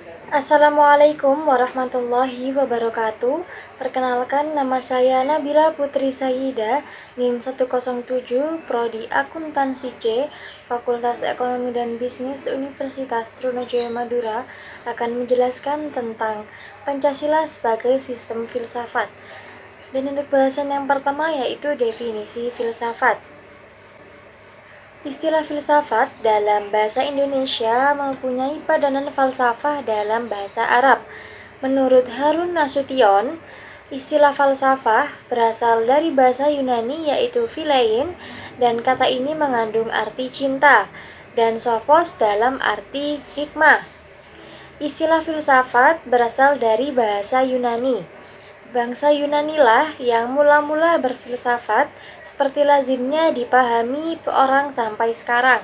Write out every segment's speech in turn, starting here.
Assalamualaikum warahmatullahi wabarakatuh. Perkenalkan, nama saya Nabila Putri Sayyida, NIM 107, Prodi Akuntansi C, Fakultas Ekonomi dan Bisnis Universitas Trunajaya Madura, akan menjelaskan tentang Pancasila sebagai sistem filsafat. Dan untuk bahasan yang pertama yaitu definisi filsafat. Istilah filsafat dalam bahasa Indonesia mempunyai padanan falsafah dalam bahasa Arab. Menurut Harun Nasution, istilah falsafah berasal dari bahasa Yunani yaitu philein, dan kata ini mengandung arti cinta, dan sophos dalam arti hikmah. Istilah filsafat berasal dari bahasa Yunani. Bangsa Yunanilah yang mula-mula berfilsafat seperti lazimnya dipahami orang sampai sekarang.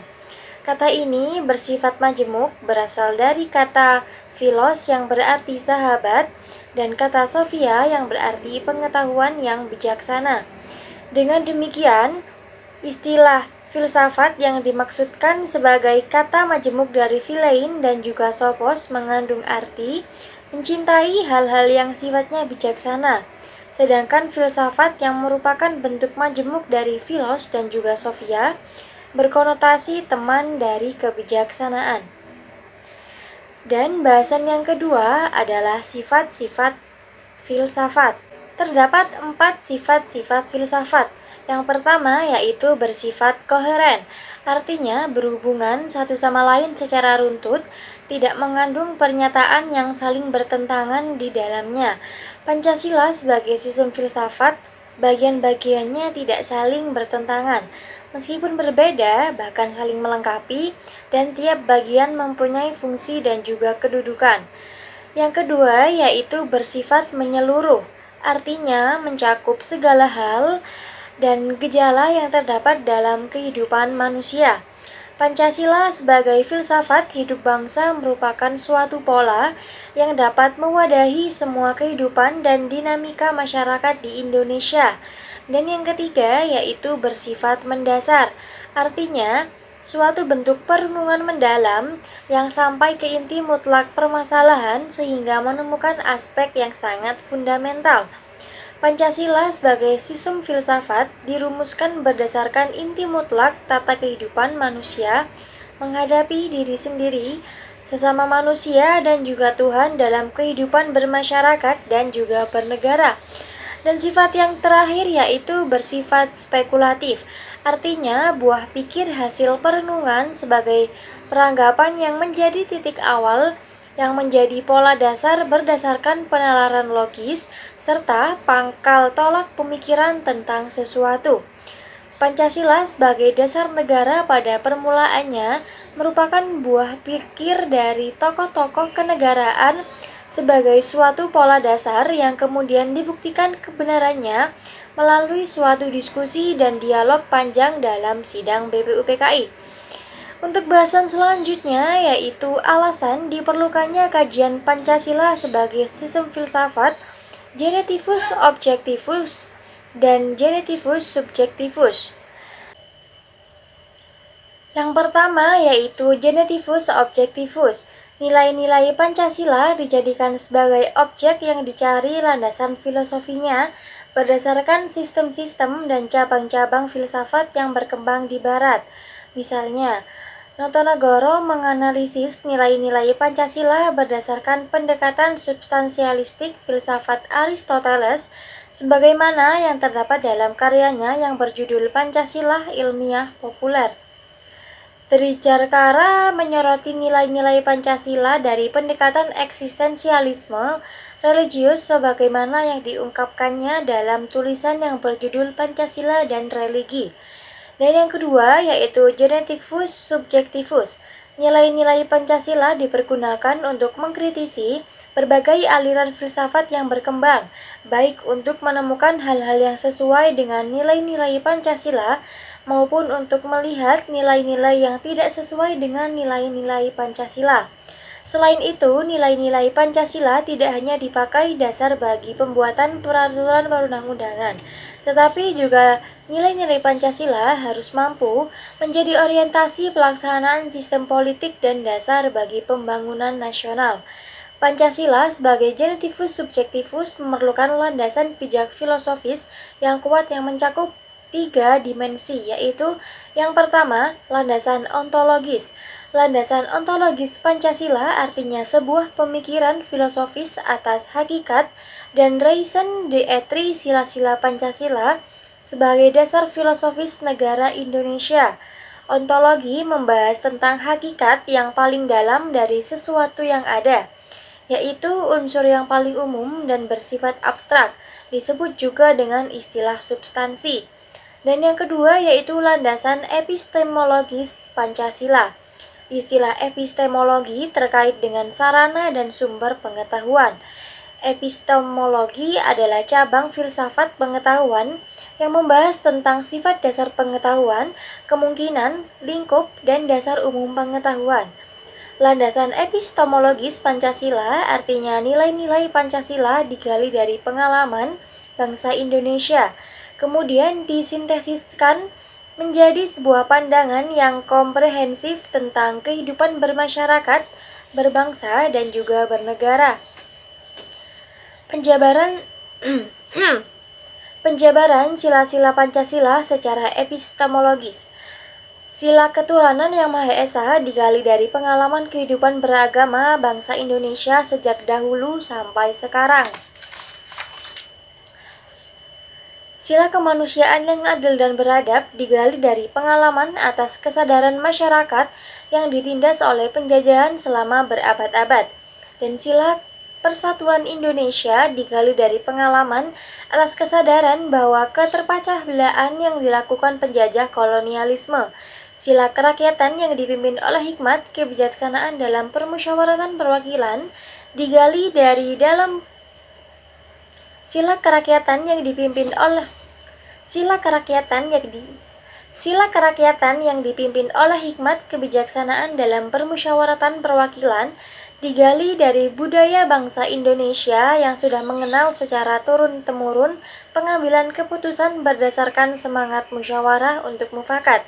Kata ini bersifat majemuk, berasal dari kata philos yang berarti sahabat dan kata sophia yang berarti pengetahuan yang bijaksana. Dengan demikian, istilah filsafat yang dimaksudkan sebagai kata majemuk dari philein dan juga sophos mengandung arti mencintai hal-hal yang sifatnya bijaksana. Sedangkan filsafat yang merupakan bentuk majemuk dari philos dan juga sophia berkonotasi teman dari kebijaksanaan. Dan bahasan yang kedua adalah sifat-sifat filsafat. Terdapat 4 sifat-sifat filsafat. Yang pertama yaitu bersifat koheren, artinya berhubungan satu sama lain secara runtut, tidak mengandung pernyataan yang saling bertentangan di dalamnya. Pancasila sebagai sistem filsafat, bagian-bagiannya tidak saling bertentangan, meskipun berbeda, bahkan saling melengkapi, dan tiap bagian mempunyai fungsi dan juga kedudukan. Yang kedua yaitu bersifat menyeluruh, artinya mencakup segala hal dan gejala yang terdapat dalam kehidupan manusia. Pancasila sebagai filsafat hidup bangsa merupakan suatu pola yang dapat mewadahi semua kehidupan dan dinamika masyarakat di Indonesia. Dan yang ketiga yaitu bersifat mendasar, artinya suatu bentuk perenungan mendalam yang sampai ke inti mutlak permasalahan sehingga menemukan aspek yang sangat fundamental. Pancasila sebagai sistem filsafat dirumuskan berdasarkan inti mutlak tata kehidupan manusia menghadapi diri sendiri, sesama manusia, dan juga Tuhan dalam kehidupan bermasyarakat dan juga bernegara. Dan sifat yang terakhir yaitu bersifat spekulatif, artinya buah pikir hasil perenungan sebagai peranggapan yang menjadi titik awal yang menjadi pola dasar berdasarkan penalaran logis serta pangkal tolak pemikiran tentang sesuatu. Pancasila sebagai dasar negara pada permulaannya merupakan buah pikir dari tokoh-tokoh kenegaraan sebagai suatu pola dasar yang kemudian dibuktikan kebenarannya melalui suatu diskusi dan dialog panjang dalam sidang BPUPKI. Untuk bahasan selanjutnya yaitu alasan diperlukannya kajian Pancasila sebagai sistem filsafat, genetivus objectivus dan genetivus subjectivus. Yang pertama yaitu genetivus objectivus. Nilai-nilai Pancasila dijadikan sebagai objek yang dicari landasan filosofinya berdasarkan sistem-sistem dan cabang-cabang filsafat yang berkembang di Barat. Misalnya, Notonegoro menganalisis nilai-nilai Pancasila berdasarkan pendekatan substansialistik filsafat Aristoteles sebagaimana yang terdapat dalam karyanya yang berjudul Pancasila Ilmiah Populer. Trijarkara menyoroti nilai-nilai Pancasila dari pendekatan eksistensialisme religius sebagaimana yang diungkapkannya dalam tulisan yang berjudul Pancasila dan Religi. Dan yang kedua yaitu genetivus subjectivus. Nilai-nilai Pancasila dipergunakan untuk mengkritisi berbagai aliran filsafat yang berkembang, baik untuk menemukan hal-hal yang sesuai dengan nilai-nilai Pancasila maupun untuk melihat nilai-nilai yang tidak sesuai dengan nilai-nilai Pancasila. Selain itu, nilai-nilai Pancasila tidak hanya dipakai dasar bagi pembuatan peraturan perundang-undangan, tetapi juga nilai-nilai Pancasila harus mampu menjadi orientasi pelaksanaan sistem politik dan dasar bagi pembangunan nasional. Pancasila sebagai genitivus subjektivus memerlukan landasan pijak filosofis yang kuat yang mencakup 3 dimensi, yaitu yang pertama, landasan ontologis. Landasan ontologis Pancasila artinya sebuah pemikiran filosofis atas hakikat dan raison d'etre sila-sila Pancasila sebagai dasar filosofis negara Indonesia. Ontologi membahas tentang hakikat yang paling dalam dari sesuatu yang ada, yaitu unsur yang paling umum dan bersifat abstrak, disebut juga dengan istilah substansi. Dan yang kedua yaitu landasan epistemologis Pancasila. Istilah epistemologi terkait dengan sarana dan sumber pengetahuan. Epistemologi adalah cabang filsafat pengetahuan yang membahas tentang sifat dasar pengetahuan, kemungkinan, lingkup, dan dasar umum pengetahuan. Landasan epistemologis Pancasila artinya nilai-nilai Pancasila digali dari pengalaman bangsa Indonesia, kemudian disintesiskan menjadi sebuah pandangan yang komprehensif tentang kehidupan bermasyarakat, berbangsa, dan juga bernegara. Penjabaran sila-sila Pancasila secara epistemologis. Sila ketuhanan yang Maha Esa digali dari pengalaman kehidupan beragama bangsa Indonesia sejak dahulu sampai sekarang. Sila kemanusiaan yang adil dan beradab digali dari pengalaman atas kesadaran masyarakat yang ditindas oleh penjajahan selama berabad-abad. Dan sila persatuan Indonesia digali dari pengalaman atas kesadaran bahwa keterpecahbelaan yang dilakukan penjajah kolonialisme. Sila kerakyatan yang dipimpin oleh hikmat kebijaksanaan dalam permusyawaratan perwakilan digali dari dalam sila kerakyatan yang dipimpin oleh hikmat kebijaksanaan dalam permusyawaratan perwakilan digali dari budaya bangsa Indonesia yang sudah mengenal secara turun-temurun pengambilan keputusan berdasarkan semangat musyawarah untuk mufakat.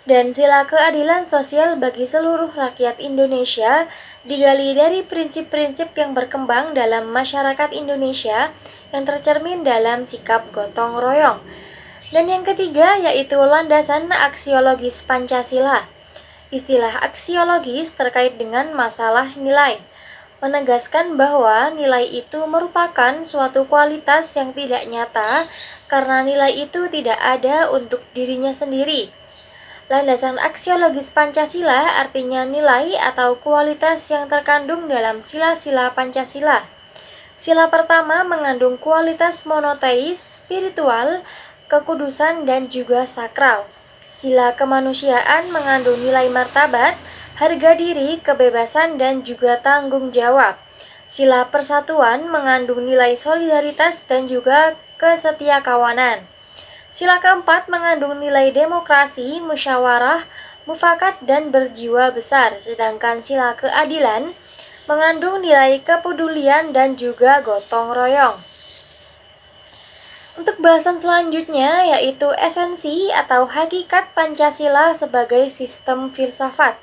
Dan sila keadilan sosial bagi seluruh rakyat Indonesia digali dari prinsip-prinsip yang berkembang dalam masyarakat Indonesia yang tercermin dalam sikap gotong royong. Dan yang ketiga yaitu landasan aksiologis Pancasila. Istilah aksiologis terkait dengan masalah nilai, menegaskan bahwa nilai itu merupakan suatu kualitas yang tidak nyata karena nilai itu tidak ada untuk dirinya sendiri. Landasan aksiologis Pancasila artinya nilai atau kualitas yang terkandung dalam sila-sila Pancasila. Sila pertama mengandung kualitas monoteis, spiritual, kekudusan, dan juga sakral. Sila kemanusiaan mengandung nilai martabat, harga diri, kebebasan, dan juga tanggung jawab. Sila persatuan mengandung nilai solidaritas dan juga kesetiakawanan. Sila keempat mengandung nilai demokrasi, musyawarah, mufakat, dan berjiwa besar, sedangkan sila keadilan mengandung nilai kepedulian dan juga gotong royong. Untuk bahasan selanjutnya yaitu esensi atau hakikat Pancasila sebagai sistem filsafat.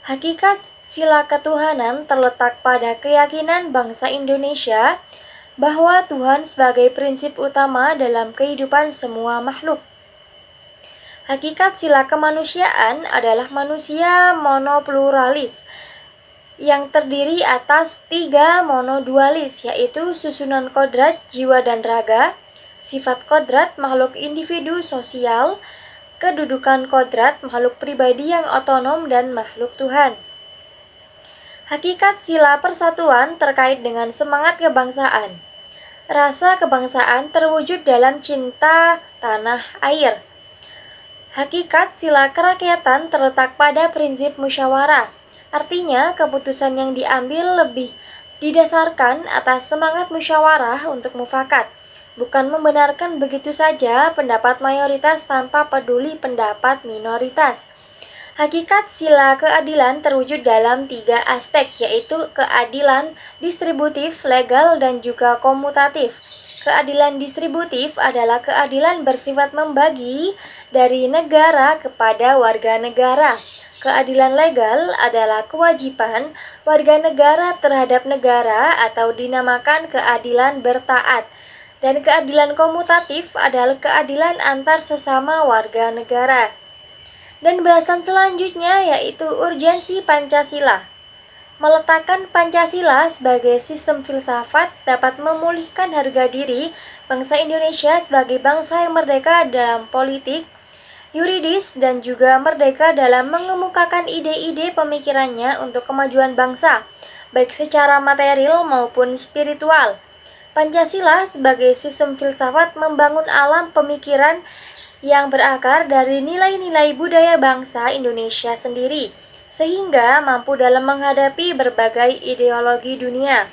Hakikat sila ketuhanan terletak pada keyakinan bangsa Indonesia bahwa Tuhan sebagai prinsip utama dalam kehidupan semua makhluk. Hakikat sila kemanusiaan adalah manusia monopluralis yang terdiri atas 3 monodualis, yaitu susunan kodrat jiwa dan raga, sifat kodrat makhluk individu sosial, kedudukan kodrat makhluk pribadi yang otonom, dan makhluk Tuhan. Hakikat sila persatuan terkait dengan semangat kebangsaan. Rasa kebangsaan terwujud dalam cinta tanah air. Hakikat sila kerakyatan terletak pada prinsip musyawarah. Artinya, keputusan yang diambil lebih didasarkan atas semangat musyawarah untuk mufakat, bukan membenarkan begitu saja pendapat mayoritas tanpa peduli pendapat minoritas. Hakikat sila keadilan terwujud dalam 3 aspek, yaitu keadilan distributif, legal, dan juga komutatif. Keadilan distributif adalah keadilan bersifat membagi dari negara kepada warga negara. Keadilan legal adalah kewajiban warga negara terhadap negara atau dinamakan keadilan bertaat. Dan keadilan komutatif adalah keadilan antar sesama warga negara. Dan bahasan selanjutnya yaitu urgensi Pancasila. Meletakkan Pancasila sebagai sistem filsafat dapat memulihkan harga diri bangsa Indonesia sebagai bangsa yang merdeka dalam politik, yuridis, dan juga merdeka dalam mengemukakan ide-ide pemikirannya untuk kemajuan bangsa, baik secara material maupun spiritual. Pancasila sebagai sistem filsafat membangun alam pemikiran yang berakar dari nilai-nilai budaya bangsa Indonesia sendiri, sehingga mampu dalam menghadapi berbagai ideologi dunia.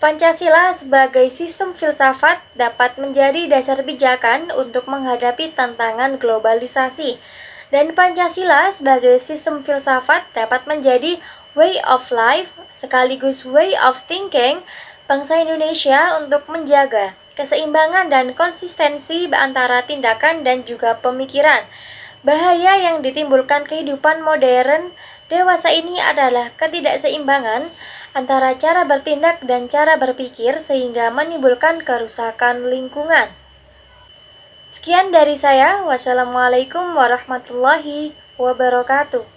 Pancasila sebagai sistem filsafat dapat menjadi dasar pijakan untuk menghadapi tantangan globalisasi, dan Pancasila sebagai sistem filsafat dapat menjadi way of life sekaligus way of thinking bangsa Indonesia untuk menjaga keseimbangan dan konsistensi antara tindakan dan juga pemikiran. Bahaya yang ditimbulkan kehidupan modern dewasa ini adalah ketidakseimbangan antara cara bertindak dan cara berpikir sehingga menimbulkan kerusakan lingkungan. Sekian dari saya. Wassalamualaikum warahmatullahi wabarakatuh.